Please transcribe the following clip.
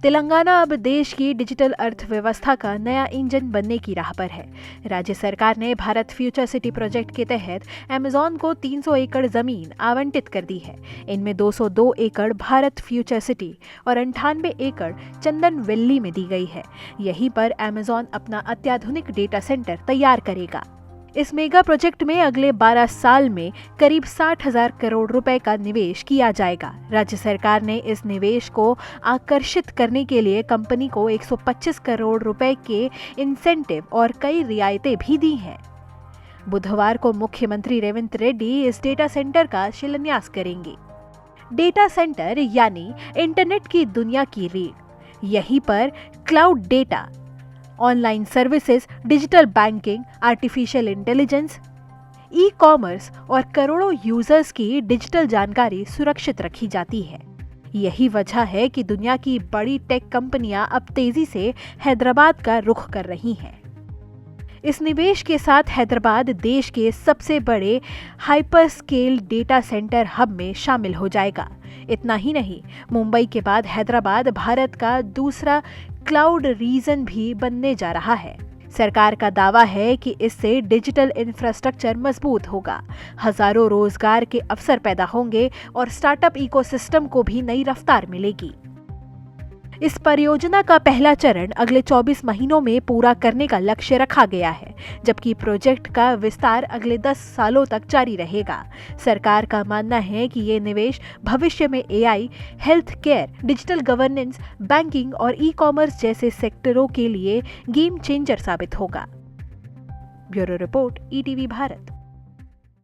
तेलंगाना अब देश की डिजिटल अर्थव्यवस्था का नया इंजन बनने की राह पर है। राज्य सरकार ने भारत फ्यूचर सिटी प्रोजेक्ट के तहत अमेज़न को 300 एकड़ जमीन आवंटित कर दी है। इनमें 202 एकड़ भारत फ्यूचर सिटी और 98 एकड़ चंदन वेल्ली में दी गई है। यहीं पर अमेज़न अपना अत्याधुनिक डेटा सेंटर तैयार करेगा। इस मेगा प्रोजेक्ट में अगले 12 साल में करीब 60,000 करोड़ रुपए का निवेश किया जाएगा। राज्य सरकार ने इस निवेश को आकर्षित करने के लिए कंपनी को 125 करोड़ रुपए के इंसेंटिव और कई रियायतें भी दी हैं। बुधवार को मुख्यमंत्री रेवंत रेड्डी इस डेटा सेंटर का शिलान्यास करेंगे। डेटा सेंटर यानी इंटरनेट की दुनिया की रीढ़। यहीं पर cloud data, online services, digital banking, artificial intelligence, e commerce और करोड़ों यूजर्स की डिजिटल जानकारी सुरक्षित रखी जाती है। यही वजह है कि दुनिया की बड़ी टेक कंपनियां अब तेजी से हैदराबाद का रुख कर रही हैं। इस निवेश के साथ हैदराबाद देश के सबसे बड़े hyper scale data centre hub में शामिल हो जाएगा। इतना ही नहीं, मुंबई के बाद हैदराबाद भारत का दूसरा क्लाउड रीजन भी बनने जा रहा है। सरकार का दावा है कि इससे डिजिटल इंफ्रास्ट्रक्चर मजबूत होगा, हजारों रोजगार के अवसर पैदा होंगे और स्टार्टअप इकोसिस्टम को भी नई रफ्तार मिलेगी। इस परियोजना का पहला चरण अगले 24 महीनों में पूरा करने का लक्ष्य रखा गया है, जबकि प्रोजेक्ट का विस्तार अगले 10 सालों तक जारी रहेगा। सरकार का मानना है कि ये निवेश भविष्य में AI, health care, digital governance, banking और ई कॉमर्स जैसे सेक्टरों के लिए गेम चेंजर साबित होगा। Bureau report, ETV Bharat.